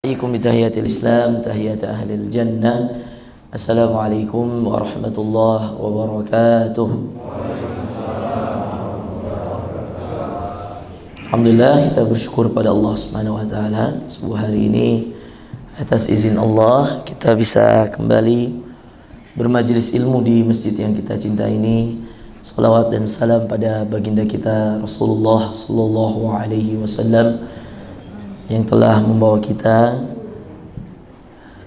Assalamualaikum bitahiyatil Islam, tahiyat ahlil jannah. Assalamualaikum warahmatullahi wabarakatuh. Alhamdulillah, kita bersyukur pada Allah Subhanahu wa taala. Sebuah hari ini atas izin Allah kita bisa kembali bermajlis ilmu di masjid yang kita cintai ini. Salawat dan salam pada baginda kita Rasulullah sallallahu alaihi wasallam yang telah membawa kita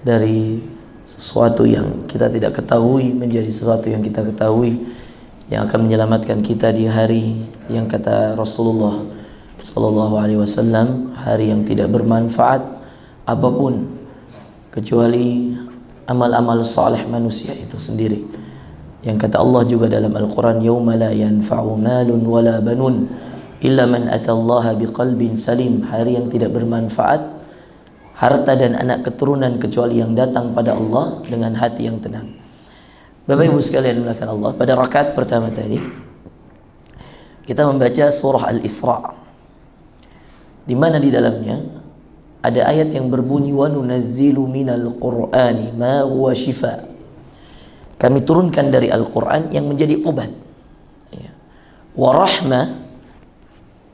dari sesuatu yang kita tidak ketahui menjadi sesuatu yang kita ketahui, yang akan menyelamatkan kita di hari yang kata Rasulullah sallallahu alaihi wasallam, hari yang tidak bermanfaat apapun kecuali amal-amal saleh manusia itu sendiri. Yang kata Allah juga dalam Al-Quran, yauma la yanfa'u malun wala banun illa man atallaha biqalbin salim, hari yang tidak bermanfaat harta dan anak keturunan kecuali yang datang pada Allah dengan hati yang tenang. Bapak Ibu sekalian dimuliakan Allah, pada rakaat pertama tadi kita membaca surah Al-Isra, di mana di dalamnya ada ayat yang berbunyi wa nunazzilu minal qur'ani ma huwa shifa. Kami turunkan dari Al-Quran yang menjadi obat, wa rahmah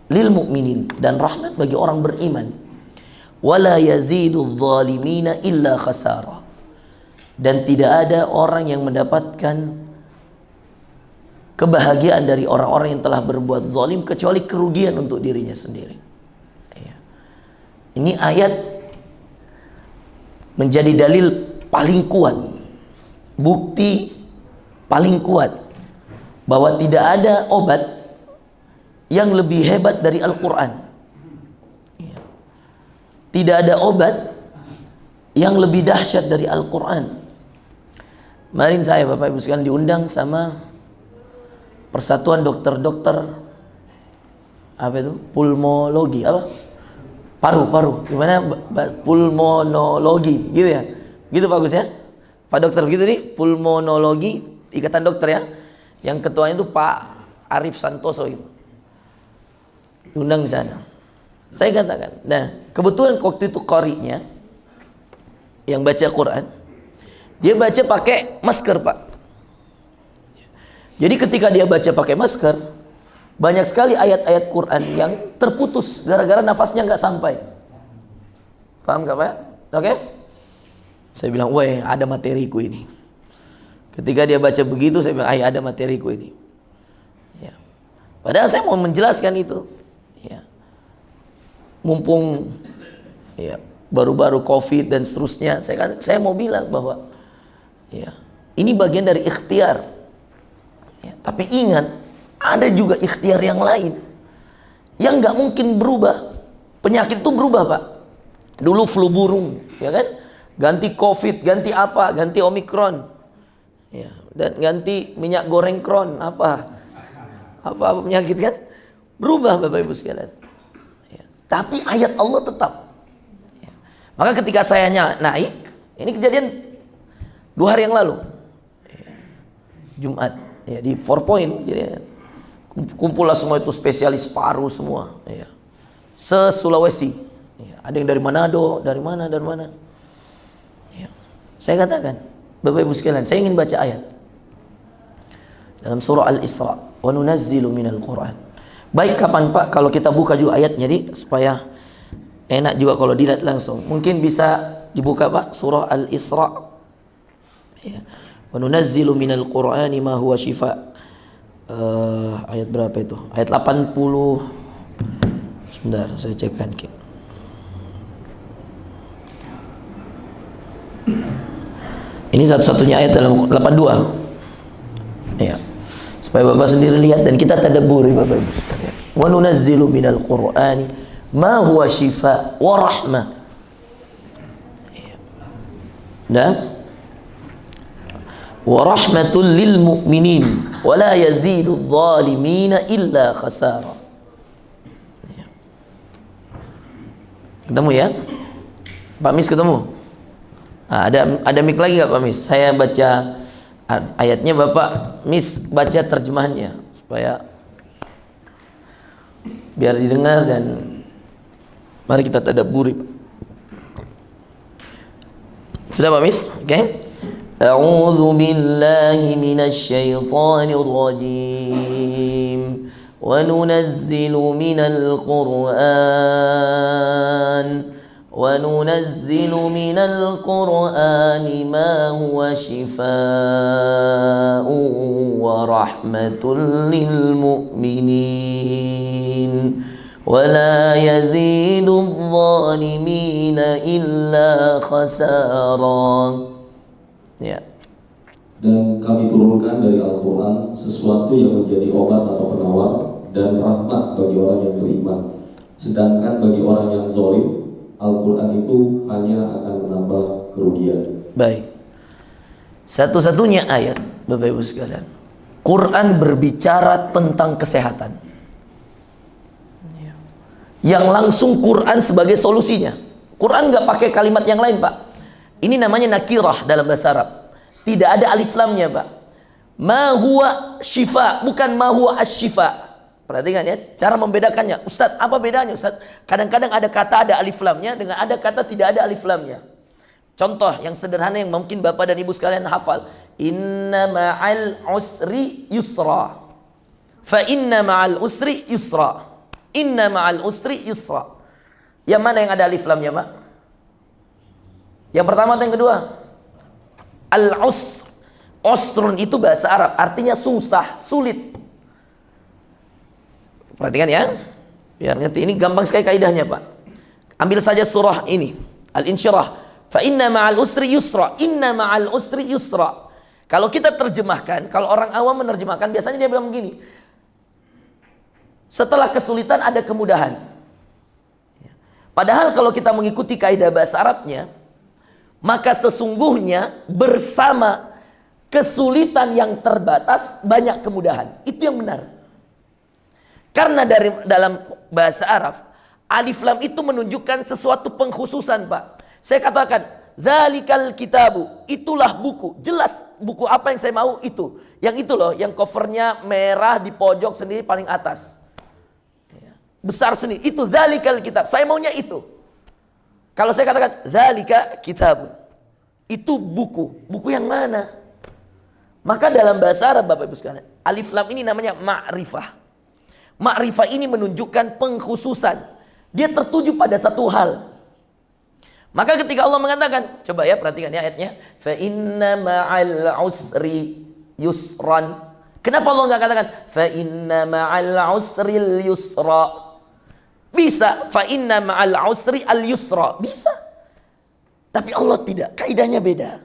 lil mu'minin, dan rahmat bagi orang beriman, wala yazidul zalimina illa khasara, dan tidak ada orang yang mendapatkan kebahagiaan dari orang-orang yang telah berbuat zalim kecuali kerugian untuk dirinya sendiri. Ini ayat menjadi dalil paling kuat, bukti paling kuat bahwa tidak ada obat yang lebih hebat dari Al-Quran. Tidak ada obat yang lebih dahsyat dari Al-Quran. Kemarin saya, Bapak Ibu sekalian, diundang sama Persatuan Dokter-Dokter apa itu? Pulmologi apa? Paru. Gimana? Pulmonologi, gitu ya? Gitu Pak Gus ya? Pak Dokter gitu nih, pulmonologi, Ikatan Dokter ya. Yang ketuanya itu Pak Arif Santoso gitu. Diundang di sana. Saya katakan, nah kebetulan waktu itu qari'nya yang baca Quran, dia baca pakai masker Pak. Jadi ketika dia baca pakai masker, banyak sekali ayat-ayat Quran yang terputus gara-gara nafasnya nggak sampai. Paham nggak Pak? Oke? Saya bilang, wah ada materiku ini. Ketika dia baca begitu, saya bilang, ada materiku ini. Ya. Padahal saya mau menjelaskan itu. Ya. Mumpung ya, baru-baru COVID dan seterusnya, saya mau bilang bahwa ya, ini bagian dari ikhtiar. Ya, tapi ingat, ada juga ikhtiar yang lain yang nggak mungkin berubah. Penyakit itu berubah Pak. Dulu flu burung, ya kan? Ganti COVID, ganti apa? Ganti Omikron, ya, dan ganti minyak goreng kron, apa penyakit kan? Berubah Bapak Ibu sekalian. Ya. Tapi ayat Allah tetap. Ya. Maka ketika saya naik, ini kejadian 2 hari yang lalu, ya. Jumat, ya, di 4 Point, jadi kumpullah semua itu spesialis paru semua, ya. Se-Sulawesi, ya. Ada yang dari Manado, dari mana. Ya. Saya katakan, Bapak Ibu sekalian, saya ingin baca ayat dalam surah Al-Isra, wa nunazzilu minal Qur'an. Baik kapan Pak kalau kita buka juga ayat, jadi supaya enak juga kalau dilihat langsung. Mungkin bisa dibuka Pak surah Al-Isra. Ya. Wa nunazzilu minal Qur'ani ma huwa shifa. Ayat berapa itu? Ayat 80. Sebentar, saya cekkan. Ini satu-satunya ayat dalam 82. Ya. Supaya Bapak sendiri lihat dan kita tadabburi Bapak Ibu sekalian. Wa nunazzilu minal Qur'ani ma huwa shifa wa rahmah. Dan wa rahmatul lil mu'minin wa la yazidu adh-dhalimina illa khasara. Ketemu ya? Pak Mis ketemu? Nah, ada mic lagi nggak Pak Mis? Saya baca ayatnya, Bapak Mis baca terjemahannya supaya biar didengar dan mari kita tadabburi. Sudah Pak Mis? Oke. Okay. A'udzu billahi minasy syaithanir rajim. Wa nunazzilu minal Qur'an وننزل من القرآن ما هو شفاء ورحمة للمؤمنين ولا يزيد الظالمين إلا خسارا. Ya. Dan kami turunkan dari Al-Quran sesuatu yang menjadi obat atau penawar dan rahmat bagi orang yang beriman. Sedangkan bagi orang yang zalim, Al-Quran itu hanya akan menambah kerugian. Baik. Satu-satunya ayat, Bapak Ibu sekalian, Quran berbicara tentang kesehatan. Yang langsung Quran sebagai solusinya. Quran nggak pakai kalimat yang lain, Pak. Ini namanya nakirah dalam bahasa Arab. Tidak ada alif lamnya, Pak. Ma huwa syifa, bukan ma huwa asy-syifa. Perhatikan ya, cara membedakannya. Ustadz, apa bedanya Ustadz? Kadang-kadang ada kata ada alif lamnya dengan ada kata tidak ada alif lamnya. Contoh yang sederhana yang mungkin Bapak dan Ibu sekalian hafal. Inna ma'al usri yusra. Fa inna ma'al usri yusra. Inna ma'al usri yusra. Yang mana yang ada alif lamnya, Pak? Yang pertama atau yang kedua? Al-usr. Usrun itu bahasa Arab, artinya susah, sulit. Perhatikan ya, biar ngerti. Ini gampang sekali kaidahnya, Pak. Ambil saja surah ini, Al-Insyirah. Fa inna ma'al usri yusra. Inna ma'al usri yusra. Kalau kita terjemahkan, kalau orang awam menerjemahkan, biasanya dia bilang begini. Setelah kesulitan ada kemudahan. Padahal kalau kita mengikuti kaidah bahasa Arabnya, maka sesungguhnya bersama kesulitan yang terbatas banyak kemudahan. Itu yang benar. Karena dalam bahasa Arab, alif lam itu menunjukkan sesuatu pengkhususan, Pak. Saya katakan, dzalikal kitabu, itulah buku. Jelas buku apa yang saya mau itu. Yang itu loh, yang covernya merah di pojok sendiri paling atas. Besar sendiri, itu dzalikal kitab. Saya maunya itu. Kalau saya katakan, dzalika kitab, itu buku. Buku yang mana? Maka dalam bahasa Arab, Bapak Ibu sekalian, alif lam ini namanya ma'rifah. Ma'rifah ini menunjukkan pengkhususan. Dia tertuju pada satu hal. Maka ketika Allah mengatakan, coba ya perhatikan ya ayatnya, fa inna ma'al usri yusran. Kenapa Allah enggak katakan fa inna ma'al usril yusra? Bisa, fa inna ma'al usri al yusra. Bisa. Tapi Allah tidak, kaidahnya beda.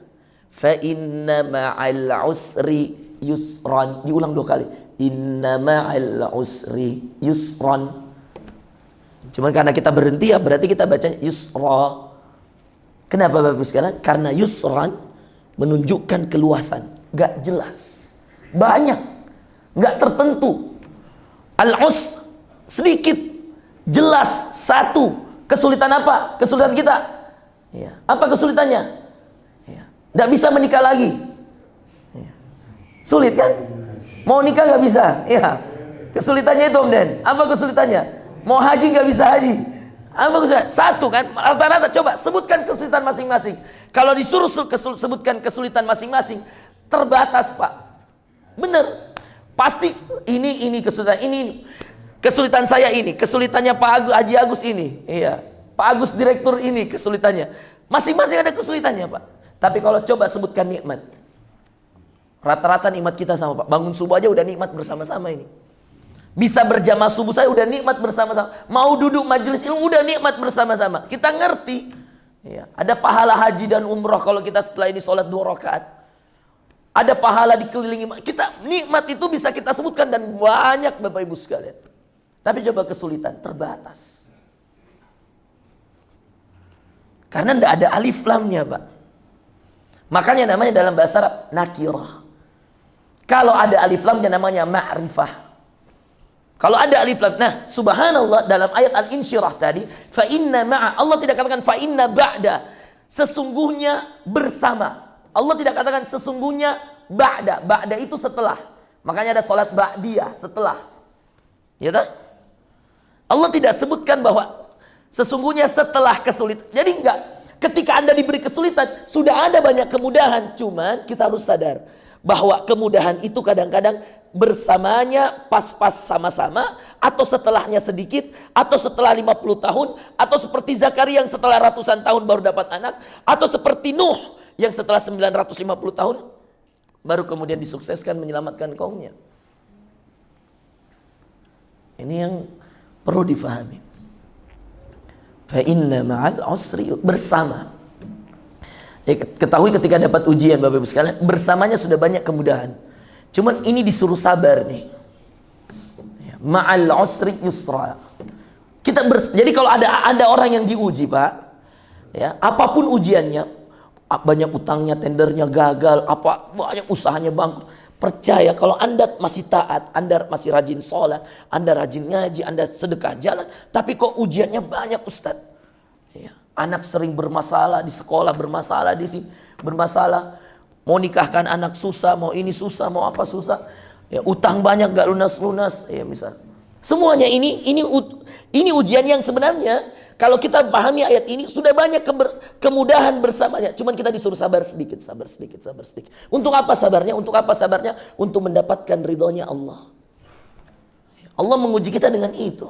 Fa inna ma'al usri yusran. Diulang 2 kali. Inna ma'al usri yusran. Cuman karena kita berhenti ya berarti kita bacanya yusra. Kenapa Bapak sekalian? Karena yusran menunjukkan keluasan, gak jelas, banyak, gak tertentu. Al-us sedikit, jelas, satu. Kesulitan apa? Kesulitan kita. Ya. Apa kesulitannya? Ya. Gak bisa menikah lagi. Ya. Sulit kan? Mau nikah gak bisa, ya. Kesulitannya itu Om Den. Apa kesulitannya? Mau haji gak bisa haji. Apa kesulitan? Satu kan? Rata-rata coba sebutkan kesulitan masing-masing. Kalau disuruh sebutkan kesulitan masing-masing, terbatas Pak. Bener. Pasti ini kesulitan ini. Kesulitan saya ini, kesulitannya Pak Agus, Haji Agus ini. Iya. Pak Agus direktur ini kesulitannya. Masing-masing ada kesulitannya Pak. Tapi kalau coba sebutkan nikmat. Rata-rata nikmat kita sama Pak. Bangun subuh aja udah nikmat bersama-sama ini. Bisa berjamaah subuh saya udah nikmat bersama-sama. Mau duduk majelis ilmu udah nikmat bersama-sama. Kita ngerti. Ya, ada pahala haji dan umroh kalau kita setelah ini sholat 2 rakaat. Ada pahala dikelilingi. Kita nikmat itu bisa kita sebutkan dan banyak Bapak Ibu sekalian. Tapi coba kesulitan terbatas. Karena tidak ada alif lamnya Pak. Makanya namanya dalam bahasa Arab nakirah. Kalau ada alif lamnya namanya ma'rifah. Kalau ada alif lam, nah subhanallah dalam ayat Al-Insyirah tadi, fa inna ma'a, Allah tidak katakan fa inna ba'da, sesungguhnya bersama. Allah tidak katakan sesungguhnya ba'da. Ba'da itu setelah. Makanya ada salat ba'diyah setelah. Ya tak? Allah tidak sebutkan bahwa sesungguhnya setelah kesulitan. Jadi enggak. ketika Anda diberi kesulitan, sudah ada banyak kemudahan. Cuman kita harus sadar bahwa kemudahan itu kadang-kadang bersamanya pas-pas sama-sama, atau setelahnya sedikit, atau setelah 50 tahun, atau seperti Zakaria yang setelah ratusan tahun baru dapat anak, atau seperti Nuh yang setelah 950 tahun baru kemudian disukseskan menyelamatkan kaumnya. Ini yang perlu difahami. Fa inna ma'al usri, bersama. Ya, ketahui ketika dapat ujian Bapak Ibu sekalian, bersamanya sudah banyak kemudahan. Cuman ini disuruh sabar nih. Ya, ma'al usri yusra. Jadi kalau ada orang yang diuji, Pak, ya, apapun ujiannya, banyak utangnya, tendernya gagal, banyak usahanya bangkrut, percaya kalau Anda masih taat, Anda masih rajin sholat, Anda rajin ngaji, Anda sedekah jalan, tapi kok ujiannya banyak, Ustaz. Ya, anak sering bermasalah di sekolah, bermasalah di sini, bermasalah. Mau nikahkan anak susah, mau ini susah, mau apa susah. Ya, utang banyak gak lunas-lunas, ya misal. Semuanya ini ujian yang sebenarnya kalau kita pahami ayat ini sudah banyak kemudahan bersamanya. Cuman kita disuruh sabar sedikit, sabar sedikit, sabar sedikit. Untuk apa sabarnya? Untuk apa sabarnya? Untuk mendapatkan ridhonya Allah. Allah menguji kita dengan itu.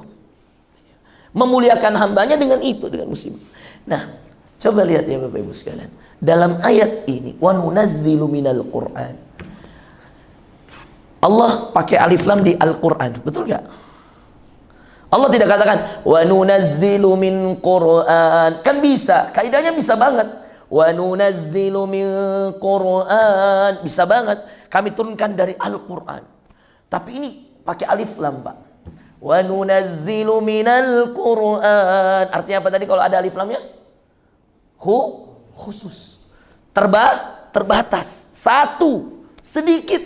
Memuliakan hambanya dengan itu, dengan musibah. Nah, coba lihat ya Bapak Ibu sekalian. Dalam ayat ini, wa nunazzilu minal Qur'an. Allah pakai alif lam di Al-Qur'an, betul gak? Allah tidak katakan wa nunazzilu min Qur'an. Kan bisa, kaidahnya bisa banget. Wa nunazzilu min Qur'an, bisa banget. Kami turunkan dari Al-Qur'an. Tapi ini pakai alif lam, Pak. Wa nunazzilu minal Qur'an. Artinya apa tadi kalau ada alif lamnya? Khusus. Terbatas. Satu. Sedikit.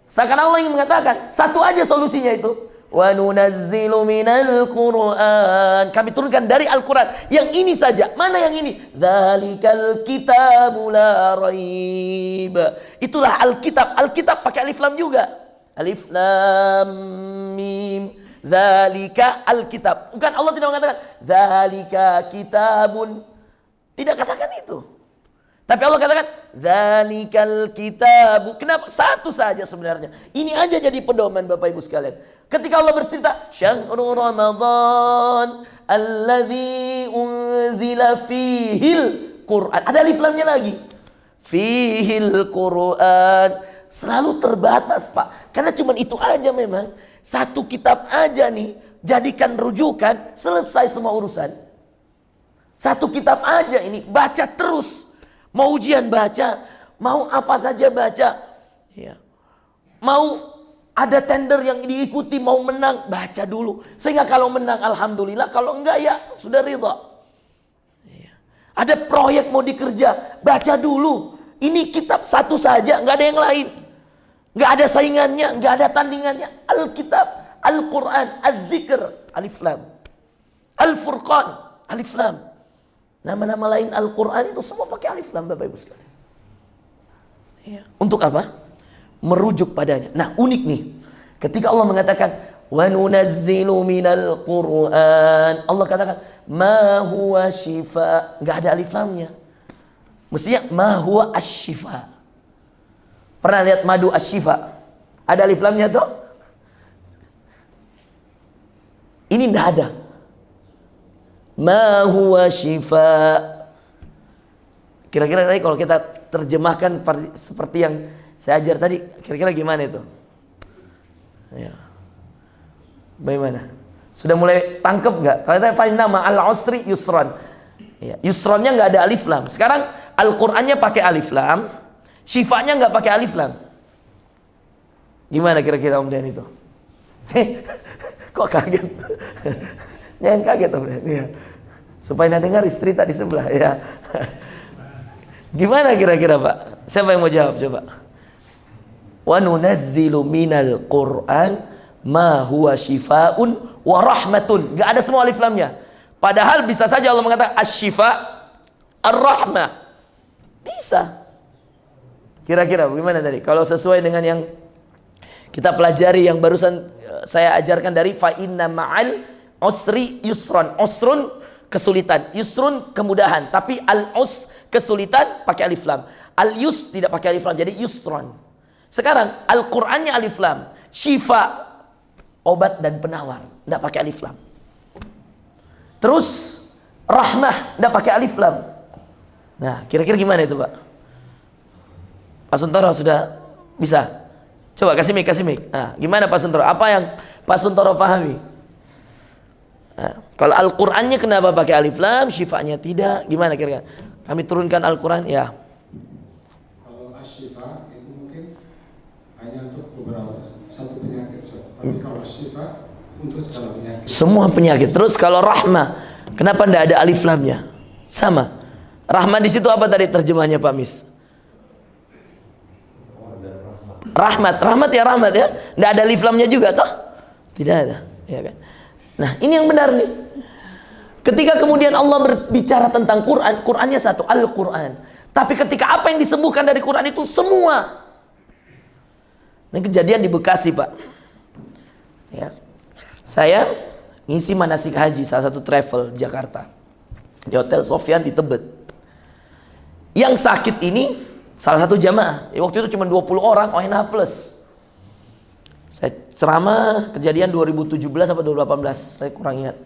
Seakan Allah ingin mengatakan satu aja solusinya itu. Wa nunazzilu minal Qur'an. Kami turunkan dari Al-Quran. Yang ini saja. Mana yang ini? Dzalikal kitabu la raib. Itulah Alkitab. Alkitab pakai alif lam juga. Alif lam mim. Dzalika Alkitab. Bukan, Allah tidak mengatakan dzalika kitabun. Tidak katakan itu. Tapi Allah katakan dzalikal kitabu. Kenapa? Satu saja sebenarnya. Ini aja jadi pedoman Bapak Ibu sekalian. Ketika Allah bercerita syahrul Ramadan alladzi unzila fihil Qur'an. Ada alif lamnya lagi. Fihil Qur'an. Selalu terbatas, Pak. Karena cuma itu aja memang. Satu kitab aja nih. Jadikan rujukan. Selesai semua urusan. Satu kitab aja ini. Baca terus. Mau ujian baca, mau apa saja baca, ya. Mau ada tender yang diikuti, mau menang, baca dulu. Sehingga kalau menang alhamdulillah, kalau enggak ya sudah ridha. Ya. Ada proyek mau dikerja, baca dulu. Ini kitab satu saja, nggak ada yang lain, nggak ada saingannya, nggak ada tandingannya. Alkitab, Al-Quran, Al-Dzikr, Alif Lam, Al-Furqan, Alif Lam. Nama-nama lain Al-Quran itu semua pakai alif lam Bapak Ibu sekalian. Ya. Untuk apa? Merujuk padanya. Nah, unik nih. Ketika Allah mengatakan wa nunazzilu minal Qur'an, Allah katakan ma huwa syifa. Enggak ada alif lamnya. Mestinya ma huwa asy-syifa. Pernah lihat madu asy-syifa? Ada alif lamnya tuh? Ini enggak ada. Ma huwa syifa. Kira-kira tadi kalau kita terjemahkan seperti yang saya ajar tadi, kira-kira gimana itu? Ya. Bagaimana? Sudah mulai tangkep nggak? Kalau tadi fa inna ma'al usri yusran. Ya, yusrannya nggak ada alif lam. Sekarang Al-Qur'annya pakai alif lam, syifanya nggak pakai alif lam. Gimana kira-kira Om Dan itu? Kok kaget? Jangan kaget Om Dan. Ya. Supaya nak dengar istri tak di sebelah ya. Gimana kira-kira Pak? Siapa yang mau jawab coba? Wa nunazzilu minal Qur'an ma huwa syifaun wa rahmatun. Gak ada semua alif lamnya. Padahal bisa saja Allah mengatakan asy-syifa ar-rahmah. Bisa. Kira-kira gimana tadi? Kalau sesuai dengan yang kita pelajari yang barusan saya ajarkan dari fa inna ma'al usri yusran. Usrun kesulitan, yusrun kemudahan, tapi al-us kesulitan pakai alif lam. Al-yus tidak pakai alif lam, jadi yusron. Sekarang Al-Qur'annya alif lam, syifa obat dan penawar, tidak pakai alif lam. Terus rahmah tidak pakai alif lam. Nah, kira-kira gimana itu, Pak? Pak Suntoro sudah bisa? Coba kasih mic. Nah, gimana Pak Suntoro? Apa yang Pak Suntoro pahami? Nah, kalau Al-Qur'annya kenapa pakai alif lam, syifanya tidak? Gimana kira-kira? Kami turunkan Al-Qur'an, ya. Kalau asyifa itu mungkin hanya untuk beberapa satu penyakit, tapi kalau syifa untuk segala penyakit. Semua penyakit. Terus kalau rahmah, kenapa tidak ada alif lamnya? Sama. Rahmah di situ apa tadi terjemahnya Pak Mis? Rahmat ya rahmat ya. Tidak ada alif lamnya juga toh? Tidak ada, ya kan? Nah, ini yang benar nih. Ketika kemudian Allah berbicara tentang Quran, Qurannya satu, Al-Quran. Tapi ketika apa yang disembuhkan dari Quran itu semua. Ini kejadian di Bekasi, Pak. Ya. Saya ngisi manasik haji salah satu travel di Jakarta. Di Hotel Sofyan di Tebet. Yang sakit ini salah satu jamaah. Waktu itu cuma 20 orang ONH plus. Saya ceramah kejadian 2017 atau 2018, saya kurang ingat.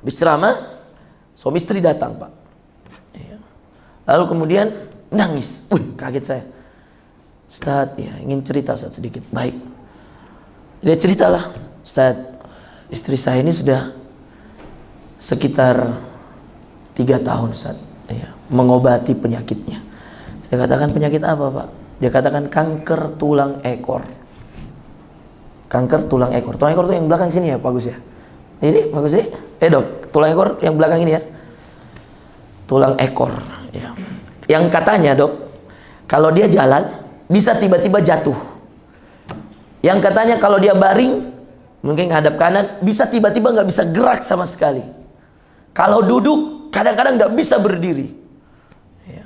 Habis ceramah, suami istri datang, Pak. Lalu kemudian nangis. Wih, kaget saya. Ustaz, ya, ingin cerita Ustaz sedikit. Baik. Dia ceritalah, Ustaz, istri saya ini sudah sekitar 3 tahun Ustaz, ya, mengobati penyakitnya. Saya katakan, penyakit apa, Pak? Dia katakan kanker tulang ekor. Kanker tulang ekor. Tulang ekor itu yang belakang sini ya, Pak Gus ya? Ini Pak Gus sih? Dok, tulang ekor yang belakang ini ya. Tulang ekor, ya. Yang katanya, Dok, kalau dia jalan bisa tiba-tiba jatuh. Yang katanya kalau dia baring, mungkin ngadap kanan, bisa tiba-tiba nggak bisa gerak sama sekali. Kalau duduk, kadang-kadang nggak bisa berdiri. Ya.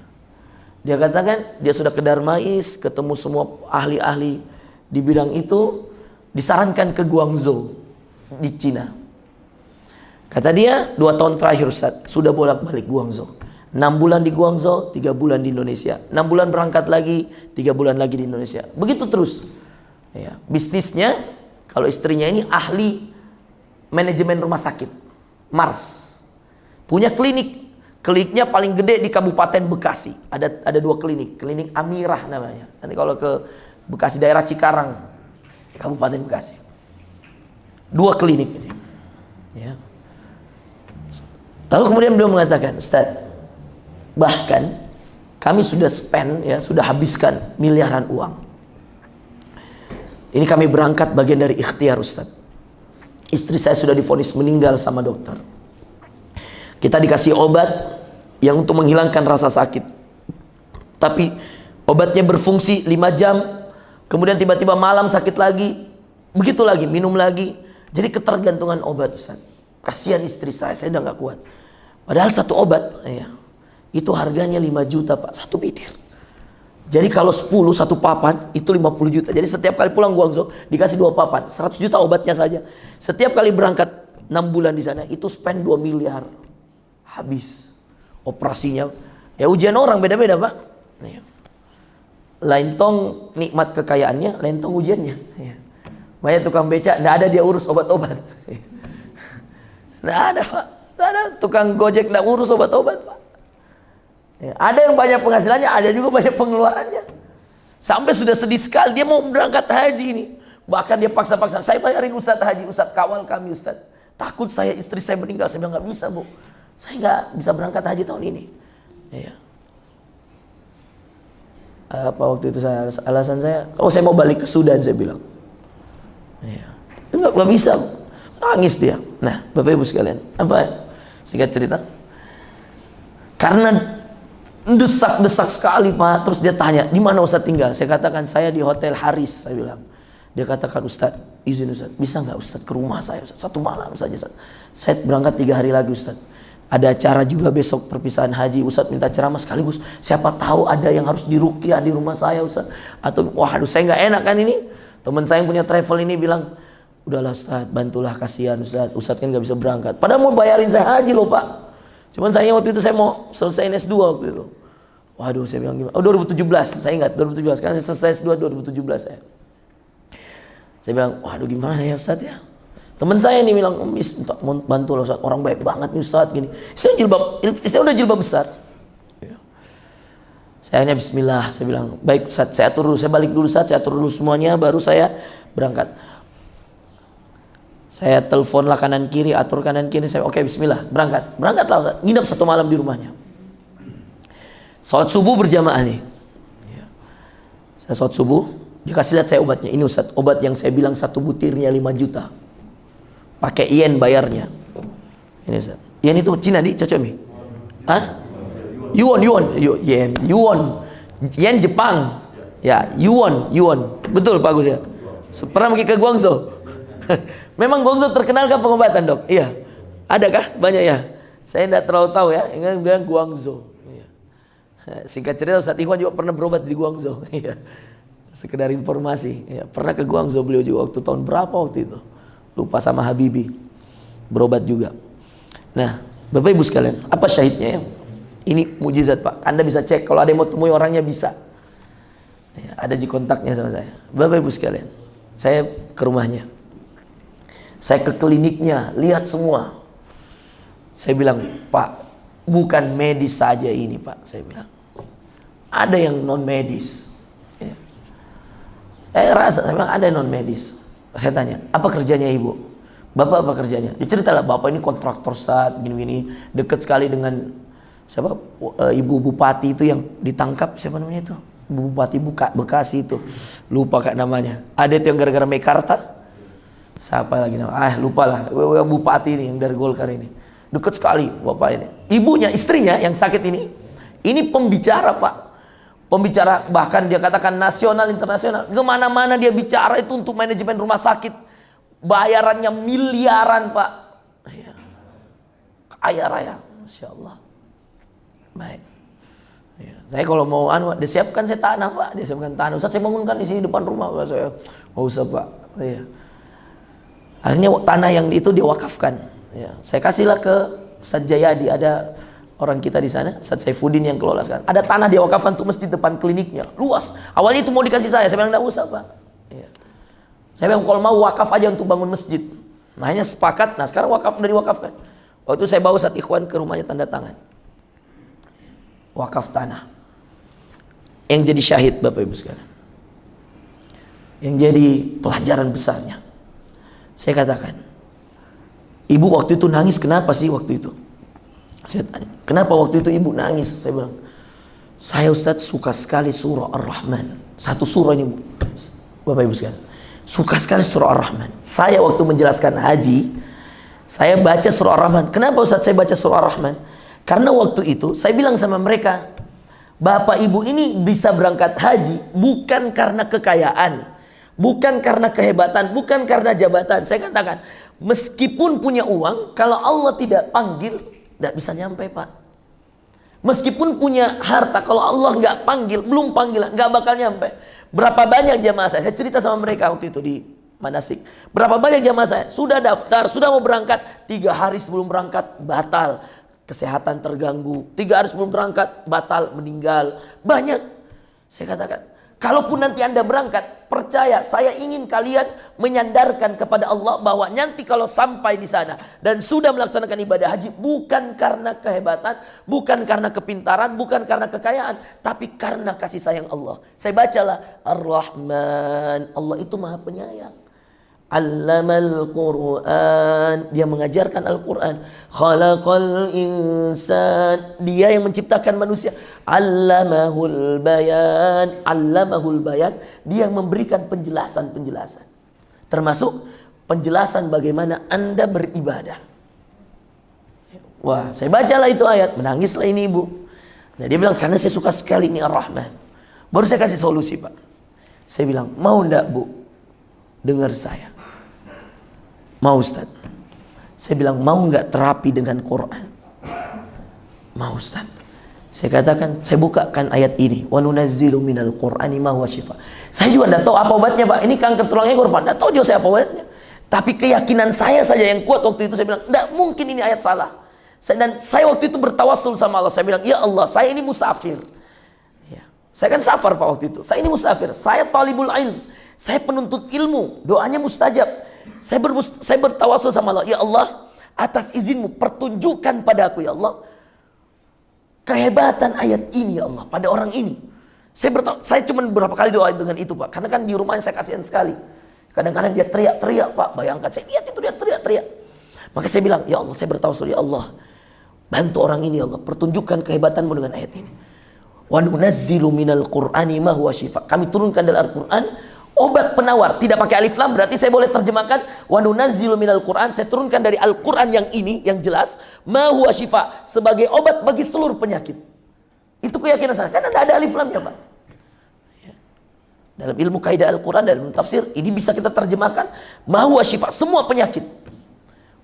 Dia katakan dia sudah ke Darmais, ketemu semua ahli-ahli di bidang itu, disarankan ke Guangzhou di Cina. Kata dia 2 tahun terakhir Ustaz, sudah bolak-balik Guangzhou. 6 bulan di Guangzhou, 3 bulan di Indonesia. 6 bulan berangkat lagi, 3 bulan lagi di Indonesia. Begitu terus. Ya, bisnisnya, kalau istrinya ini ahli manajemen rumah sakit, Mars. Punya klinik. Kliniknya paling gede di Kabupaten Bekasi. Ada 2 klinik. Klinik Amirah namanya. Nanti kalau ke Bekasi, daerah Cikarang, Kabupaten Bekasi. 2 klinik ini. Ya. Lalu kemudian beliau mengatakan, Ustaz, bahkan kami sudah spend, ya, sudah habiskan miliaran uang. Ini kami berangkat bagian dari ikhtiar Ustaz. Istri saya sudah divonis meninggal sama dokter. Kita dikasih obat yang untuk menghilangkan rasa sakit. Tapi obatnya berfungsi 5 jam, kemudian tiba-tiba malam sakit lagi, begitu lagi, minum lagi. Jadi ketergantungan obat Ustaz. Kasihan istri saya udah gak kuat. Padahal satu obat, ya, itu harganya 5 juta Pak, 1 butir. Jadi kalau 10 satu papan, itu 50 juta. Jadi setiap kali pulang Guangzhou, dikasih 2 papan, 100 juta obatnya saja. Setiap kali berangkat 6 bulan di sana, itu spend 2 miliar. Habis. Operasinya, ya ujian orang beda-beda Pak. Ya. Lain tong nikmat kekayaannya, lain tong ujiannya. Ya. Banyak tukang beca, nggak ada dia urus obat-obat. Nggak ada Pak. Nggak ada tukang gojek nggak urus obat-obat Pak. Ya, ada yang banyak penghasilannya, ada juga banyak pengeluarannya. Sampai sudah sedih sekali, dia mau berangkat haji ini. Bahkan dia paksa-paksa, saya bayarin Ustadz haji, Ustadz kawal kami Ustadz. Takut saya, istri saya meninggal. Saya bilang, nggak bisa Bu. Saya nggak bisa berangkat haji tahun ini. Ya. Apa waktu itu alasan saya, oh saya mau balik ke Sudan, saya bilang. Ya. Nggak bisa Bu. Nangis dia. Nah Bapak Ibu sekalian, apa singkat cerita? Karena desak-desak sekali Pak. Terus dia tanya, di mana Ustadz tinggal? Saya katakan, saya di Hotel Haris, saya bilang. Dia katakan, Ustadz, izin Ustadz, bisa nggak Ustadz ke rumah saya Ustadz? 1 malam saja Ustadz. Saya berangkat 3 hari lagi Ustadz. Ada acara juga besok perpisahan haji. Ustadz minta ceramah sekaligus. Siapa tahu ada yang harus diruqyah di rumah saya Ustadz. Atau, waduh saya nggak enak kan ini. Teman saya yang punya travel ini bilang, Udahlah Ustaz, bantulah, kasihan Ustaz. Ustaz kan gak bisa berangkat. Padahal mau bayarin saya haji loh Pak. Cuman sayangnya waktu itu saya mau selesai S2 waktu itu. Waduh, saya bilang gimana? Oh 2017, saya ingat 2017. Karena saya selesai S2 2017 saya. Saya bilang, waduh gimana ya Ustaz ya? Teman saya nih bilang, bantu lah Ustaz. Orang baik banget nih Ustaz gini. Saya udah jilbab besar. Saya hanya bismillah, saya bilang, baik Ustaz, saya atur dulu, saya balik dulu Ustaz, saya atur dulu semuanya, baru saya berangkat. Saya telepon lah kanan kiri, atur kanan kiri, saya oke bismillah, berangkat. Berangkatlah Ustaz, nginap 1 malam di rumahnya. Sholat subuh berjamaah nih. Saya sholat subuh, dia kasih lihat saya obatnya. Ini Ustaz, obat yang saya bilang 1 butirnya 5 juta. Pakai yen bayarnya. Ini Ustaz. Yen itu Cina di, cocok mi? Hah? Yuan. Yen Jepang. Ya, yuan. Betul Pak Gus ya. Pernah pergi ke Guangzhou? Memang Guangzhou terkenal kan pengobatan dok? Iya. Adakah? Banyak ya? Saya tidak terlalu tahu ya. Yang bilang Guangzhou. Iya. Singkat cerita Ustaz Ikhwan juga pernah berobat di Guangzhou. Iya. Sekedar informasi. Ya, pernah ke Guangzhou beliau juga waktu tahun berapa waktu itu? Lupa sama Habibi. Berobat juga. Nah, Bapak Ibu sekalian, apa syahidnya ya? Ini mujizat Pak. Anda bisa cek kalau ada yang mau temui orangnya bisa. Ya, ada di kontaknya sama saya. Bapak Ibu sekalian, saya ke rumahnya. Saya ke kliniknya, lihat semua. Saya bilang, Pak, bukan medis saja ini Pak. Saya bilang, ada yang non medis. Ya. Saya bilang ada yang non medis. Saya tanya, apa kerjanya ibu? Bapak apa kerjanya? Dia ceritalah, bapak ini kontraktor saat gini-gini, dekat sekali dengan siapa? Ibu bupati itu yang ditangkap, siapa namanya itu? Ibu bupati Bekasi itu, lupa kak namanya. Ada itu yang gara-gara Mekarta. Siapa lagi nama? Lupa lah. Bupati ini yang dari Golkar ini. Dekat sekali bapak ini. Ibunya, istrinya yang sakit ini pembicara Pak. Pembicara, bahkan dia katakan nasional, internasional. Kemana-mana dia bicara itu untuk manajemen rumah sakit. Bayarannya miliaran Pak. Ya. Kaya raya. Masya Allah. Baik. Ya. Saya kalau mau disiapkan saya tanah Pak. Disiapkan tanah. Ustaz saya bangunkan di sini depan rumah. Saya nggak usah Pak. Ya. Akhirnya tanah yang itu diwakafkan. Ya. Saya kasihlah ke Ustaz Jayadi, ada orang kita di sana, Ustaz Saifuddin yang kelola sekarang. Ada tanah diwakafkan untuk masjid depan kliniknya, luas. Awalnya itu mau dikasih saya bilang enggak usah Pak. Ya. Saya bilang kalau mau wakaf aja untuk bangun masjid. Nah hanya sepakat. Nah sekarang wakaf udah diwakafkan. Waktu itu saya bawa Ustaz Ikhwan ke rumahnya tanda tangan. Wakaf tanah. Yang jadi syahid Bapak Ibu sekalian. Yang jadi pelajaran besarnya. Saya katakan, ibu waktu itu nangis kenapa sih waktu itu? Saya tanya, kenapa waktu itu ibu nangis? Saya bilang, saya Ustaz suka sekali surah Ar-Rahman. Satu surah ini Bapak Ibu sekalian. Suka sekali surah Ar-Rahman. Saya waktu menjelaskan haji, saya baca surah Ar-Rahman. Kenapa Ustaz saya baca surah Ar-Rahman? Karena waktu itu saya bilang sama mereka, Bapak Ibu ini bisa berangkat haji bukan karena kekayaan, bukan karena kehebatan, bukan karena jabatan. Saya katakan, meskipun punya uang, kalau Allah tidak panggil, tidak bisa nyampe Pak. Meskipun punya harta, kalau Allah nggak panggil, belum panggilan, nggak bakal nyampe. Berapa banyak jamaah saya cerita sama mereka waktu itu di manasik. Berapa banyak jamaah saya sudah daftar, sudah mau berangkat, 3 hari sebelum berangkat batal, kesehatan terganggu. 3 hari sebelum berangkat batal, meninggal. Banyak. Saya katakan, kalaupun nanti Anda berangkat, percaya saya ingin kalian menyandarkan kepada Allah bahwa nanti kalau sampai di sana dan sudah melaksanakan ibadah haji bukan karena kehebatan, bukan karena kepintaran, bukan karena kekayaan, tapi karena kasih sayang Allah. Saya bacalah Ar-Rahman, Allah itu Maha Penyayang. Allamal Quran, dia mengajarkan Al-Quran. Khalaqal insan, dia yang menciptakan manusia. Allamahul bayan, allamahul bayan, dia yang memberikan penjelasan-penjelasan. Termasuk penjelasan bagaimana Anda beribadah. Wah, saya bacalah itu ayat, menangislah ini ibu. Nah, dia bilang karena saya suka sekali ini Ar-Rahman. Baru saya kasih solusi Pak. Saya bilang, mau ndak Bu dengar saya? Mau Ustaz? Saya bilang, mau nggak terapi dengan Quran? Mau Ustaz? Saya katakan, saya bukakan ayat ini. Wa nunazzilu minal Qur'ani ma huwa syifa. Saya juga enggak tahu apa obatnya Pak. Ini kanker tulangnya Quran. Enggak tahu juga saya apa obatnya. Tapi keyakinan saya saja yang kuat waktu itu. Saya bilang, tidak mungkin ini ayat salah. Dan saya waktu itu bertawassul sama Allah. Saya bilang, ya Allah, saya ini musafir. Ya. Saya kan safar Pak waktu itu. Saya ini musafir. Saya talibul ilm. Saya penuntut ilmu. Doanya mustajab. Saya bertawassul sama Allah. Ya Allah, atas izinmu pertunjukkan padaku ya Allah kehebatan ayat ini ya Allah pada orang ini. Saya cuma beberapa kali doa dengan itu Pak. Karena kan di rumahnya saya kasihan sekali. Kadang-kadang dia teriak-teriak Pak. Bayangkan saya lihat itu dia teriak-teriak. Maka saya bilang, ya Allah, saya bertawassul ya Allah, bantu orang ini ya Allah, pertunjukkan kehebatanmu dengan ayat ini. Wa nunazzilu minal qur'ani ma huwa syifa. Kami turunkan dari Al-Qur'an obat penawar. Tidak pakai alif lam, berarti saya boleh terjemahkan wa nunazzilu minal qur'an. Saya turunkan dari Al-Qur'an yang ini, yang jelas, ma huwa syifa, sebagai obat bagi seluruh penyakit. Itu keyakinan saya. Karena tidak ada alif lamnya Pak. Dalam ilmu kaidah Al-Quran, dalam tafsir, ini bisa kita terjemahkan ma huwa syifa, semua penyakit.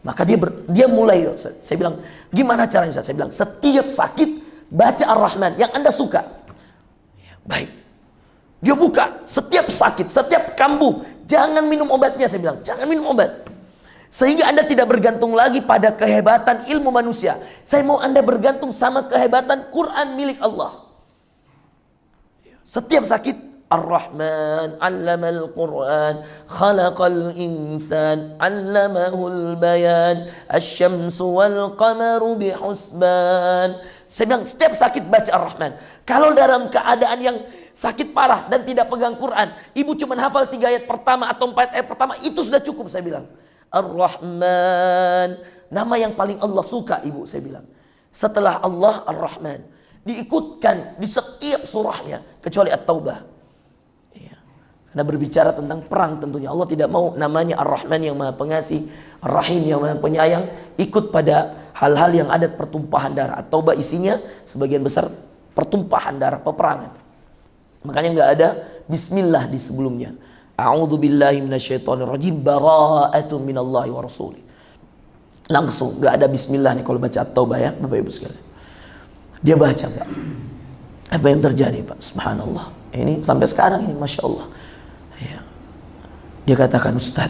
Maka dia mulai, saya bilang, gimana caranya Ustaz? Saya bilang, setiap sakit baca Ar-Rahman yang Anda suka. Ya, baik. Dia buka, setiap sakit, setiap kambuh, jangan minum obatnya. Saya bilang, jangan minum obat. Sehingga Anda tidak bergantung lagi pada kehebatan ilmu manusia. Saya mau Anda bergantung sama kehebatan Quran milik Allah. Setiap sakit, Ar-Rahman, 'allamal Qur'an, khalaqal insan, 'allamahul bayan, asy-syamsu wal qamaru bihusban. Saya bilang, setiap sakit baca Ar-Rahman. Kalau dalam keadaan yang sakit parah dan tidak pegang Quran, ibu cuma hafal 3 ayat pertama atau 4 ayat pertama, itu sudah cukup. Saya bilang, Ar-Rahman, nama yang paling Allah suka ibu, saya bilang. Setelah Allah, Ar-Rahman. Diikutkan di setiap surahnya, kecuali At-Taubah. Karena berbicara tentang perang tentunya. Allah tidak mau namanya Ar-Rahman yang maha pengasih, Ar-Rahim yang maha penyayang, ikut pada hal-hal yang ada pertumpahan darah. At-Taubah isinya sebagian besar pertumpahan darah, peperangan. Makanya nggak ada bismillah di sebelumnya. A'udzu billahi minasyaitonir rajim, bara'atun minallahi wa rasulih. Langsung nggak ada bismillah nih kalau baca At-Taubah ya, Bapak Ibu sekalian. Dia baca Pak. Apa yang terjadi Pak? Subhanallah. Ini sampai sekarang ini Masya Allah. Ya. Dia katakan, Ustadz,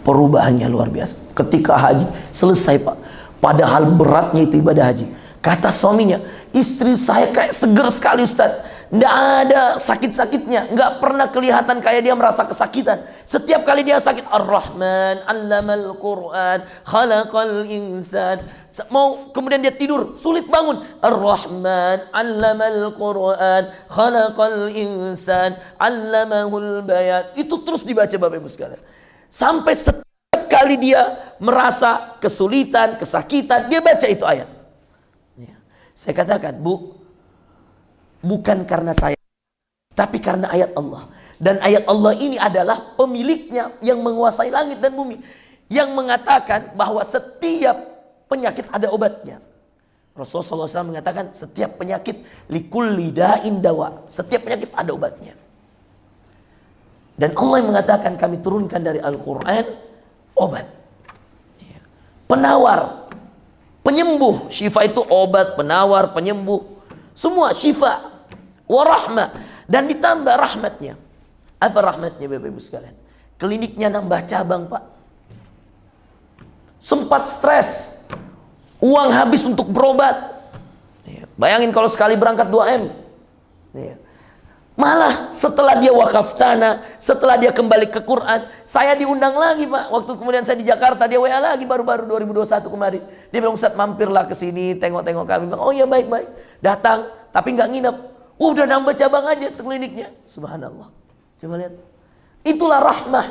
perubahannya luar biasa. Ketika haji selesai Pak, padahal beratnya itu ibadah haji. Kata suaminya, istri saya kayak seger sekali Ustadz. Nggak ada sakit-sakitnya, nggak pernah kelihatan kayak dia merasa kesakitan. Setiap kali dia sakit, Ar-Rahman, 'allamal Qur'an, khalaqal insan. Mau kemudian dia tidur, sulit bangun. Ar-Rahman, 'allamal Qur'an, khalaqal insan, 'allamahul bayan. Itu terus dibaca Bapak Ibu sekalian. Sampai setiap kali dia merasa kesulitan, kesakitan, dia baca itu ayat. Ya. Saya katakan, Bu, bukan karena saya, tapi karena ayat Allah. Dan ayat Allah ini adalah pemiliknya yang menguasai langit dan bumi, yang mengatakan bahwa setiap penyakit ada obatnya. Rasulullah SAW mengatakan setiap penyakit likulli da'in dawa. Setiap penyakit ada obatnya. Dan Allah yang mengatakan kami turunkan dari Al-Quran obat, penawar, penyembuh. Syifa itu obat, penawar, penyembuh, semua syifa, warahmah, dan ditambah rahmatnya. Apa rahmatnya Bapak Ibu sekalian? Kliniknya nambah cabang Pak. Sempat stres, uang habis untuk berobat. Bayangin kalau sekali berangkat 2M. Malah setelah dia wakaf tanah, setelah dia kembali ke Quran, saya diundang lagi Pak. Waktu kemudian saya di Jakarta, dia WA lagi baru-baru 2021 kemarin. Dia bilang, Ustadz mampirlah ke sini, tengok-tengok kami. Oh iya baik-baik. Datang, tapi nggak nginep. Udah nambah cabang aja kliniknya. Subhanallah. Coba lihat. Itulah rahmah.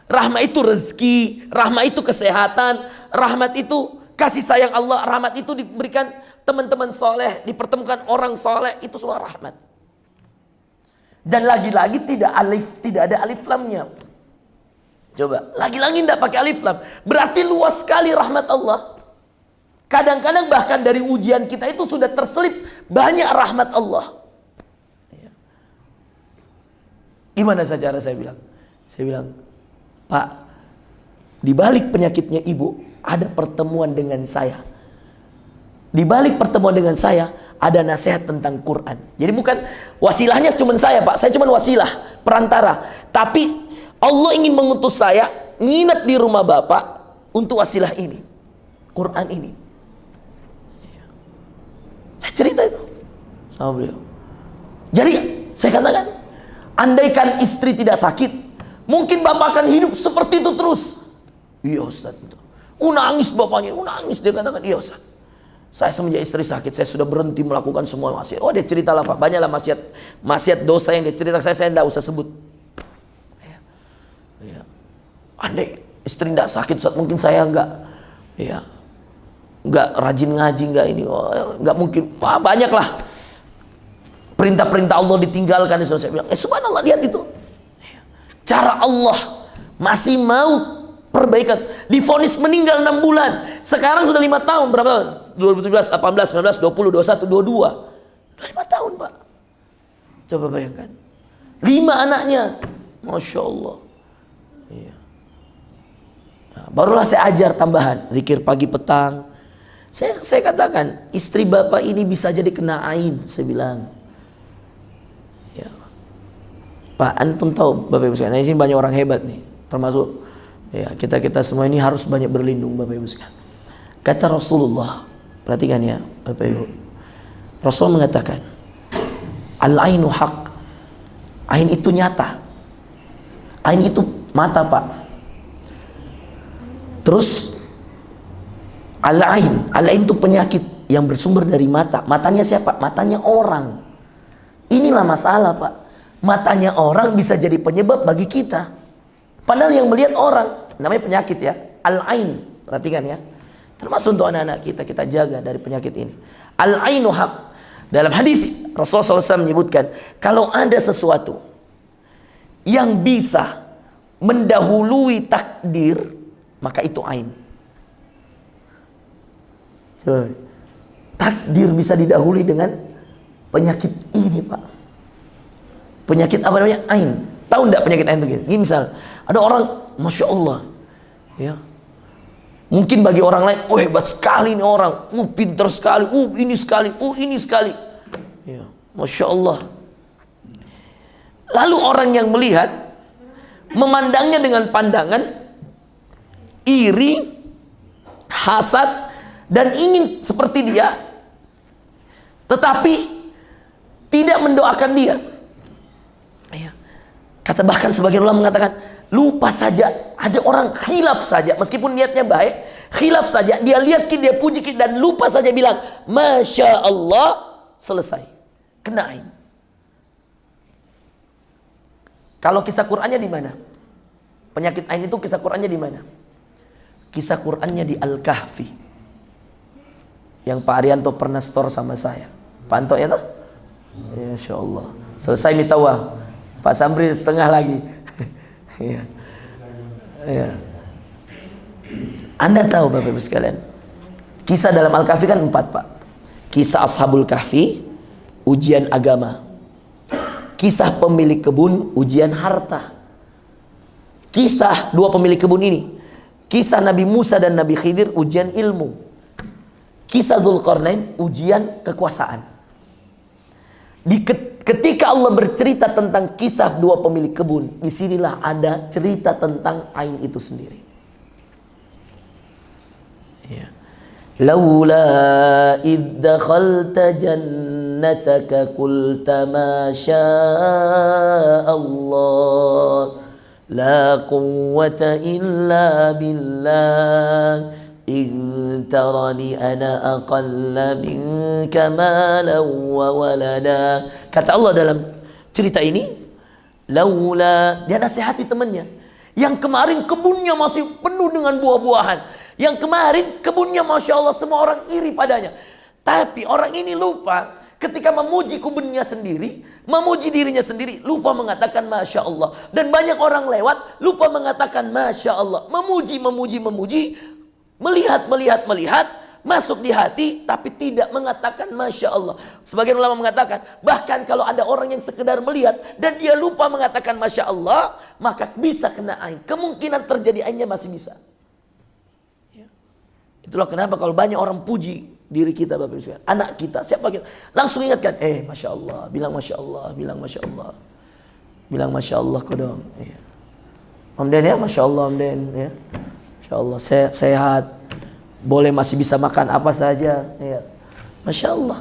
Rahmat itu rezeki, rahmat itu kesehatan, rahmat itu kasih sayang Allah, rahmat itu diberikan teman-teman soleh, dipertemukan orang soleh, itu semua rahmat. Dan lagi-lagi tidak ada alif lamnya. Coba, lagi-lagi tidak pakai alif lam. Berarti luas sekali rahmat Allah. Kadang-kadang bahkan dari ujian kita itu sudah terselip banyak rahmat Allah. Gimana cara saya bilang? Saya bilang, Pak, di balik penyakitnya ibu ada pertemuan dengan saya. Di balik pertemuan dengan saya ada nasihat tentang Quran. Jadi bukan wasilahnya cuma saya Pak, saya cuma wasilah, perantara. Tapi Allah ingin mengutus saya nginep di rumah bapak untuk wasilah ini, Quran ini. Saya cerita itu sama beliau. Jadi saya katakan, andaikan istri tidak sakit, mungkin bapak akan hidup seperti itu terus. Iya Ustaz. Nangis bapaknya, nangis. Dia katakan, iya Ustaz, saya semenjak istri sakit, saya sudah berhenti melakukan semua maksiat. Oh, dia cerita lah Pak, banyaklah maksiat dosa yang dia cerita, saya tidak usah sebut. Ya. Andai istri tidak sakit, Ustaz, mungkin saya nggak rajin ngaji, nggak ini, nggak mungkin. Wah, banyaklah perintah-perintah Allah ditinggalkan. Saya bilang, subhanallah, lihat itu. Cara Allah masih mau perbaikan. Divonis meninggal 6 bulan. Sekarang sudah 5 tahun. Berapa tahun? 2017, 18, 19, 20, 21, 22. 5 tahun Pak. Coba bayangkan. 5 anaknya. Masya Allah. Iya. Nah, barulah saya ajar tambahan. Zikir pagi petang. Saya katakan, istri bapak ini bisa jadi kena ain. Saya bilang. Ya. Pak, antum tahu Bapak Ibu sekalian, di sini banyak orang hebat nih. Termasuk ya, kita semua ini harus banyak berlindung Bapak Ibu sekalian. Kata Rasulullah, perhatikan ya Bapak Ibu. Rasul mengatakan, al-ainu haq. Ain itu nyata. Ain itu mata Pak. Terus al-ain itu penyakit yang bersumber dari mata. Matanya siapa? Matanya orang. Inilah masalah Pak. Matanya orang bisa jadi penyebab bagi kita. Padahal yang melihat orang, namanya penyakit ya, al-ain. Perhatikan ya, termasuk untuk anak-anak kita jaga dari penyakit ini. Al-ainu haq. Dalam hadis Rasulullah SAW menyebutkan, kalau ada sesuatu yang bisa mendahului takdir, maka itu ain. Coba. Takdir bisa didahului dengan penyakit ini Pak. Penyakit apa namanya? Ain. Tahu enggak penyakit ain itu? Ini misal ada orang, Masya Allah, ya, mungkin bagi orang lain, oh hebat sekali ini orang, pintar sekali, ini sekali, ini sekali, ya, Masya Allah. Lalu orang yang melihat, memandangnya dengan pandangan iri, hasad, dan ingin seperti dia, tetapi tidak mendoakan dia. Ya. Kata bahkan sebagian ulama mengatakan, lupa saja, ada orang khilaf saja, meskipun niatnya baik, khilaf saja, dia lihat dia puji dan lupa saja bilang, Masya Allah, selesai, kena ain. Kalau kisah Qur'annya di mana? Penyakit ain itu kisah Qur'annya di mana? Kisah Qur'annya di Al-Kahfi, yang Pak Arianto pernah store sama saya. Pak Anto ya toh? Insya Allah. Selesai mitawah, Pak Samri setengah lagi. Ya. Ya. Anda tahu Bapak Ibu sekalian, kisah dalam Al-Kahfi kan 4 Pak. Kisah Ashabul Kahfi, ujian agama. Kisah pemilik kebun, ujian harta. Kisah 2 pemilik kebun ini. Kisah Nabi Musa dan Nabi Khidir, ujian ilmu. Kisah Dzulqarnain, ujian kekuasaan. Ketika Allah bercerita tentang kisah 2 pemilik kebun, disinilah ada cerita tentang ain itu sendiri. Ya. Laula idh dakhalta jannataka qulta ma syaa Allah la quwwata illa billah in tarani ana aqalla minka malan wa walada. Kata Allah dalam cerita ini, laula, dia nasihati temannya yang kemarin kebunnya masih penuh dengan buah-buahan, yang kemarin kebunnya Masya Allah semua orang iri padanya, tapi orang ini lupa ketika memuji kebunnya sendiri, memuji dirinya sendiri, lupa mengatakan Masya Allah. Dan banyak orang lewat lupa mengatakan Masya Allah, memuji, melihat, masuk di hati, tapi tidak mengatakan Masya Allah. Sebagian ulama mengatakan, bahkan kalau ada orang yang sekedar melihat dan dia lupa mengatakan Masya Allah, maka bisa kena ain. Kemungkinan terjadi ainnya masih bisa. Ya. Itulah kenapa kalau banyak orang puji diri kita, Bapak Ibu sekalian, anak kita, siapa kita, langsung ingatkan, Masya Allah, bilang Masya Allah, bilang Masya Allah, bilang Masya Allah kau dong. Ya. Om Den ya, Masya Allah Om Den ya. Masya Allah sehat, boleh masih bisa makan apa saja ya. Masya Allah.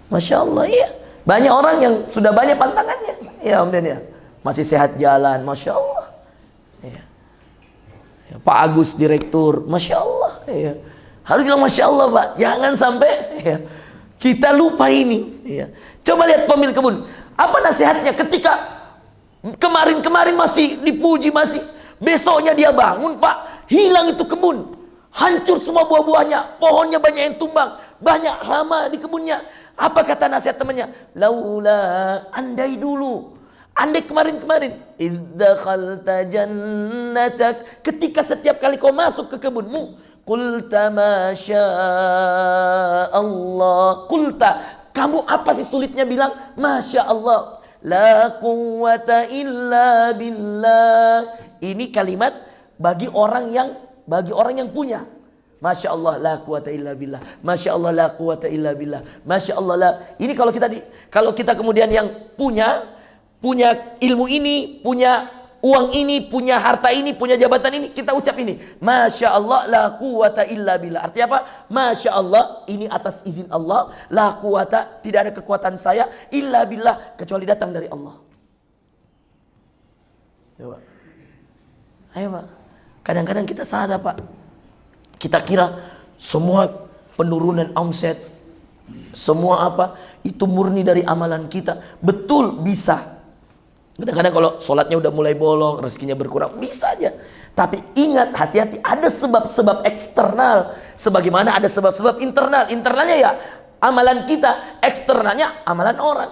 Masya Allah iya. Banyak orang yang sudah banyak pantangannya ya Om Den ya, masih sehat jalan, Masya Allah ya. Ya, Pak Agus Direktur, Masya Allah ya. Harus bilang Masya Allah Pak, jangan sampai ya, kita lupa ini ya. Coba lihat pemilik kebun, apa nasihatnya ketika kemarin-kemarin masih dipuji, masih besoknya dia bangun Pak, hilang itu kebun, hancur semua buah-buahnya, pohonnya banyak yang tumbang, banyak hama di kebunnya. Apa kata nasihat temannya? Laula, andai dulu, andai kemarin-kemarin, idzakhalta jannatak, ketika setiap kali kau masuk ke kebunmu, qulta masya Allah, qulta, kamu apa sih sulitnya bilang Masya Allah, la quwwata illa billah. Ini kalimat bagi orang yang punya. Masya Allah la quwwata illa billah, Masya Allah la quwwata illa billah, Masya Allah la. Ini kalau kita kemudian yang punya ilmu ini, punya uang ini, punya harta ini, punya jabatan ini, kita ucap ini Masya Allah la quwwata illa billah. Artinya apa? Masya Allah, ini atas izin Allah, la quwwata, tidak ada kekuatan saya, illa billah, kecuali datang dari Allah. Coba. Ayo Pak, kadang-kadang kita sadar Pak, kita kira semua penurunan omset, semua apa, itu murni dari amalan kita. Betul, bisa. Kadang-kadang kalau sholatnya udah mulai bolong, rezekinya berkurang, bisa aja. Tapi ingat, hati-hati, ada sebab-sebab eksternal, sebagaimana ada sebab-sebab internal. Internalnya ya amalan kita, eksternalnya amalan orang.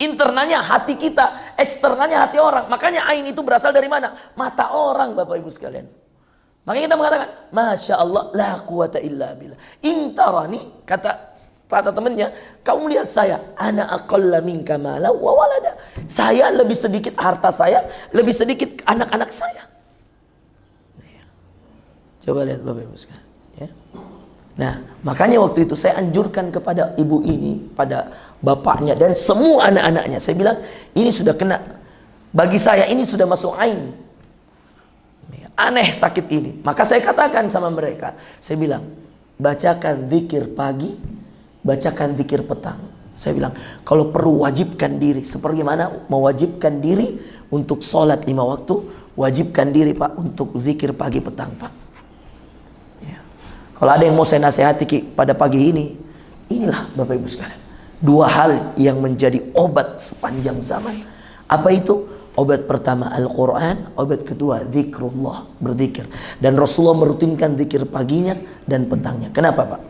Internalnya hati kita, eksternalnya hati orang. Makanya ain itu berasal dari mana? Mata orang, Bapak Ibu sekalian. Makanya kita mengatakan Masya Allah la quwata illa billah. Intarani, kata temannya, kamu lihat saya, ana aqalla minka mala wa walada. Saya lebih sedikit harta saya, lebih sedikit anak-anak saya. Coba lihat Bapak Ibu sekalian ya. Nah, makanya waktu itu saya anjurkan kepada ibu ini, pada bapaknya dan semua anak-anaknya. Saya bilang, ini sudah kena, bagi saya ini sudah masuk ain. Aneh sakit ini. Maka saya katakan sama mereka, saya bilang, bacakan zikir pagi, bacakan zikir petang. Saya bilang, kalau perlu wajibkan diri. Seperti mana mewajibkan diri untuk sholat 5 waktu, wajibkan diri Pak untuk zikir pagi petang Pak ya. Kalau ada yang mau saya nasihati pada pagi ini, inilah Bapak Ibu sekalian, 2 hal yang menjadi obat sepanjang zaman. Apa itu? Obat pertama Al-Quran, obat kedua zikrullah, berzikir. Dan Rasulullah merutinkan zikir paginya dan petangnya. Kenapa Pak?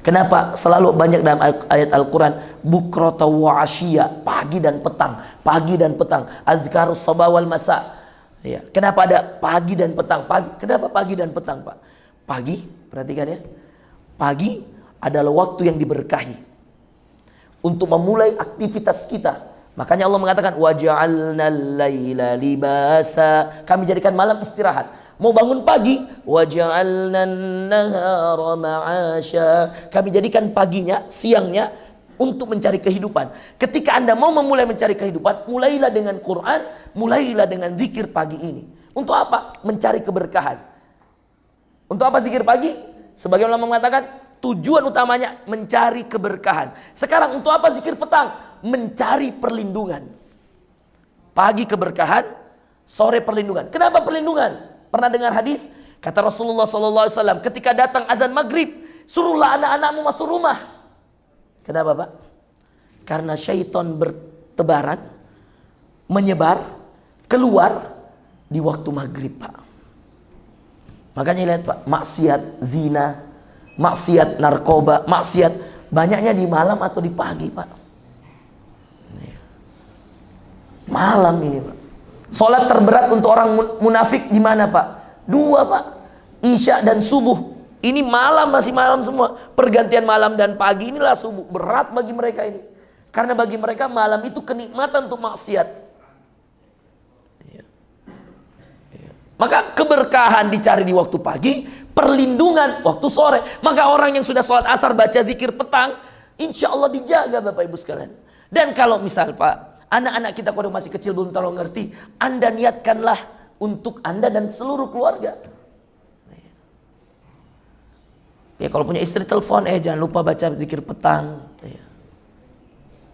Kenapa selalu banyak dalam ayat Al-Quran bukrata wa asyiya, pagi dan petang, pagi dan petang, azkarus sabah wal masa ya. Kenapa ada pagi dan petang? Kenapa pagi dan petang Pak? Pagi, perhatikan ya, pagi adalah waktu yang diberkahi untuk memulai aktivitas kita. Makanya Allah mengatakan waja'alnal laila libasa, kami jadikan malam istirahat. Mau bangun pagi, waja'alnan nahara ma'asya, kami jadikan paginya, siangnya untuk mencari kehidupan. Ketika Anda mau memulai mencari kehidupan, mulailah dengan Quran, mulailah dengan zikir pagi ini. Untuk apa? Mencari keberkahan. Untuk apa zikir pagi? Sebagian ulama mengatakan tujuan utamanya mencari keberkahan. Sekarang untuk apa zikir petang? Mencari perlindungan. Pagi keberkahan, sore perlindungan. Kenapa perlindungan? Pernah dengar hadis? Kata Rasulullah SAW, ketika datang azan maghrib, suruhlah anak-anakmu masuk rumah. Kenapa Pak? Karena syaitan bertebaran, menyebar, keluar di waktu maghrib Pak. Makanya lihat Pak, maksiat zina, maksiat narkoba, maksiat banyaknya di malam atau di pagi Pak. Malam ini Pak. Sholat terberat untuk orang munafik di mana Pak? 2 Pak, Isya dan subuh. Ini malam, masih malam semua. Pergantian malam dan pagi inilah subuh. Berat bagi mereka ini. Karena bagi mereka malam itu kenikmatan untuk maksiat. Maka keberkahan dicari di waktu pagi, perlindungan waktu sore. Maka orang yang sudah sholat asar baca zikir petang, insya Allah dijaga Bapak Ibu sekalian. Dan kalau misal Pak, Anak-anak kita kalau masih kecil belum terlalu ngerti, Anda niatkanlah untuk Anda dan seluruh keluarga. Ya kalau punya istri telepon, jangan lupa baca zikir petang. Ya.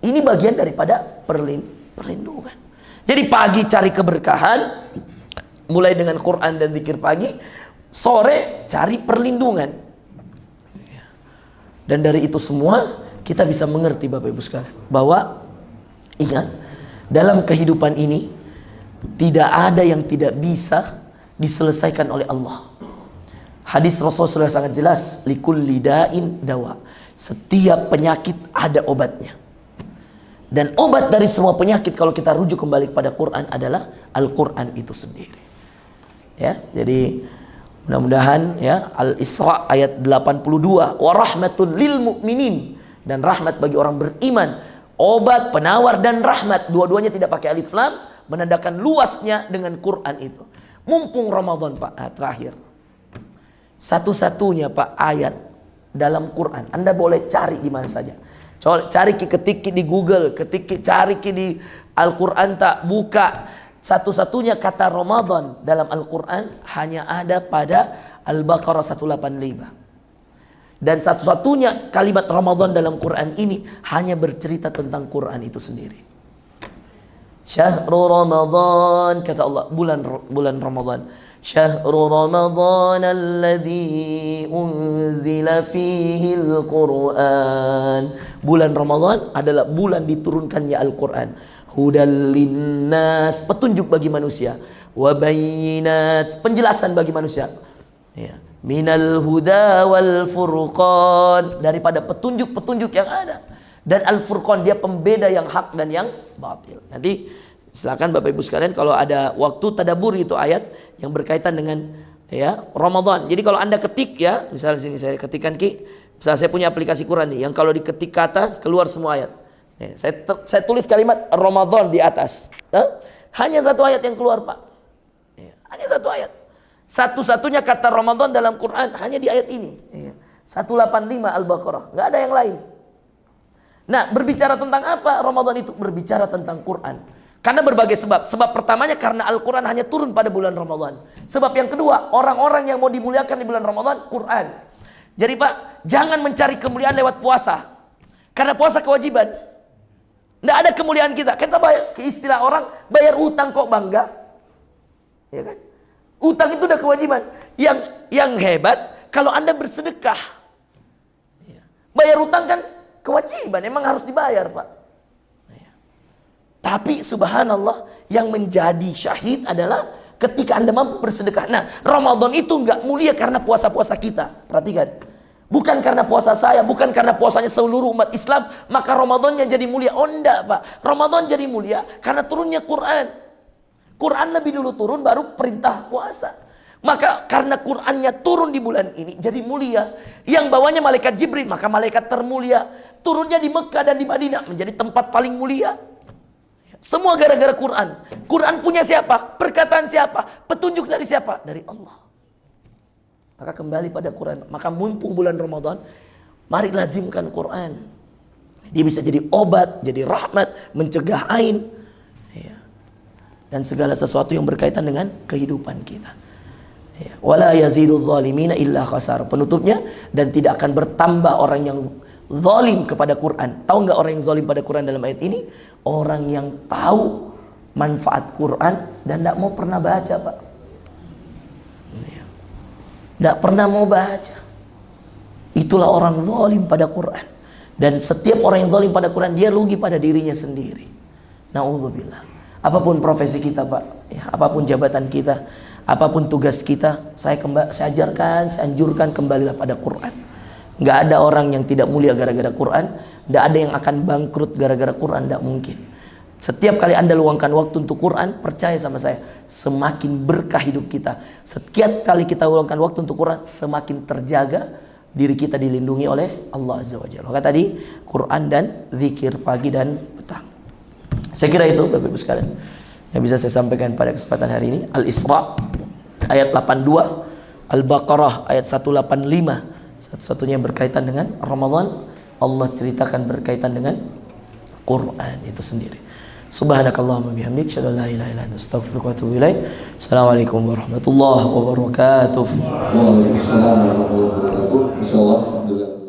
Ini bagian daripada perlindungan. Jadi pagi cari keberkahan, mulai dengan Quran dan zikir pagi. Sore cari perlindungan. Dan dari itu semua kita bisa mengerti Bapak Ibu sekalian, bahwa ingat, dalam kehidupan ini tidak ada yang tidak bisa diselesaikan oleh Allah. Hadis Rasulullah sangat jelas, likulli da'in dawa. Setiap penyakit ada obatnya. Dan obat dari semua penyakit kalau kita rujuk kembali kepada Quran adalah Al-Quran itu sendiri. Ya, jadi mudah-mudahan ya, Al-Isra ayat 82, wa rahmatul lil mu'minin, dan rahmat bagi orang beriman. Obat, penawar dan rahmat, dua-duanya tidak pakai alif lam, menandakan luasnya dengan Quran itu. Mumpung Ramadan Pak, terakhir. Satu-satunya Pak ayat dalam Quran, Anda boleh cari di mana saja. Cari ketik di Google, cari di Al-Quran tak buka. Satu-satunya kata Ramadan dalam Al-Quran hanya ada pada Al-Baqarah 185. Dan satu-satunya kalimat Ramadan dalam Quran ini hanya bercerita tentang Quran itu sendiri. Syahrul Ramadan, kata Allah, bulan Ramadan. Syahrul Ramadan alladzi unzila fihi al-Quran. Bulan Ramadan adalah bulan diturunkannya Al-Quran. Hudal linnas, petunjuk bagi manusia. Wabayinat, penjelasan bagi manusia. Ya. Minal huda wal furqan, daripada petunjuk-petunjuk yang ada. Dan al-furqan, dia pembeda yang hak dan yang batil. Nanti silakan Bapak Ibu sekalian kalau ada waktu tadabbur itu ayat yang berkaitan dengan ya Ramadan. Jadi kalau Anda ketik ya, misalnya sini saya ketikkan misalnya saya punya aplikasi Quran nih, yang kalau diketik kata keluar semua ayat. Ya, saya tulis kalimat Ramadan di atas. Hanya satu ayat yang keluar Pak. Ya, hanya satu ayat. Satu-satunya kata Ramadan dalam Quran hanya di ayat ini. Ya. 185 Al-Baqarah. Nggak ada yang lain. Nah, berbicara tentang apa Ramadan itu? Berbicara tentang Quran. Karena berbagai sebab. Sebab pertamanya karena Al-Quran hanya turun pada bulan Ramadan. Sebab yang kedua, orang-orang yang mau dimuliakan di bulan Ramadan, Quran. Jadi Pak, jangan mencari kemuliaan lewat puasa. Karena puasa kewajiban. Nggak ada kemuliaan kita. Kita bayar, istilah orang, bayar utang kok bangga. Ya kan? Utang itu udah kewajiban. Yang hebat, kalau Anda bersedekah. Bayar utang kan kewajiban, emang harus dibayar Pak. Tapi subhanallah, yang menjadi syahid adalah ketika Anda mampu bersedekah. Nah, Ramadan itu nggak mulia karena puasa-puasa kita. Perhatikan. Bukan karena puasa saya, bukan karena puasanya seluruh umat Islam, maka Ramadannya jadi mulia. Oh enggak Pak, Ramadan jadi mulia karena turunnya Quran. Quran lebih dulu turun, baru perintah puasa. Maka karena Qurannya turun di bulan ini, jadi mulia. Yang bawanya malaikat Jibril, maka malaikat termulia. Turunnya di Mekah dan di Madinah, menjadi tempat paling mulia. Semua gara-gara Quran. Quran punya siapa? Perkataan siapa? Petunjuk dari siapa? Dari Allah. Maka kembali pada Quran. Maka mumpung bulan Ramadan, mari lazimkan Quran. Dia bisa jadi obat, jadi rahmat, mencegah ain, dan segala sesuatu yang berkaitan dengan kehidupan kita. Wala yazidul zalimina illa khasar. Penutupnya, dan tidak akan bertambah orang yang zalim kepada Quran. Tahu nggak orang yang zalim pada Quran dalam ayat ini? Orang yang tahu manfaat Quran dan tidak mau pernah baca Pak. Tidak pernah mau baca. Itulah orang zalim pada Quran. Dan setiap orang yang zalim pada Quran, dia rugi pada dirinya sendiri. Na'udzubillah. Apapun profesi kita Pak, ya, apapun jabatan kita, apapun tugas kita, saya ajarkan, saya anjurkan kembalilah pada Quran. Nggak ada orang yang tidak mulia gara-gara Quran. Nggak ada yang akan bangkrut gara-gara Quran. Nggak mungkin. Setiap kali Anda luangkan waktu untuk Quran, percaya sama saya, semakin berkah hidup kita. Setiap kali kita luangkan waktu untuk Quran, semakin terjaga diri kita, dilindungi oleh Allah Azza wa Jalla. Maka tadi Quran dan zikir pagi dan petang. Saya kira itu Bapak Ibu sekalian yang bisa saya sampaikan pada kesempatan hari ini. Al-Isra ayat 82, Al-Baqarah ayat 185. Satu-satunya yang berkaitan dengan Ramadan, Allah ceritakan berkaitan dengan Quran itu sendiri. Subhanakallahumma bihamdik, asyhadu an la ilaha illa anta, astaghfiruka wa atubu ilaik. Assalamualaikum warahmatullahi wabarakatuh. Waalaikumsalam warahmatullahi wabarakatuh. Insyaallah, alhamdulillah.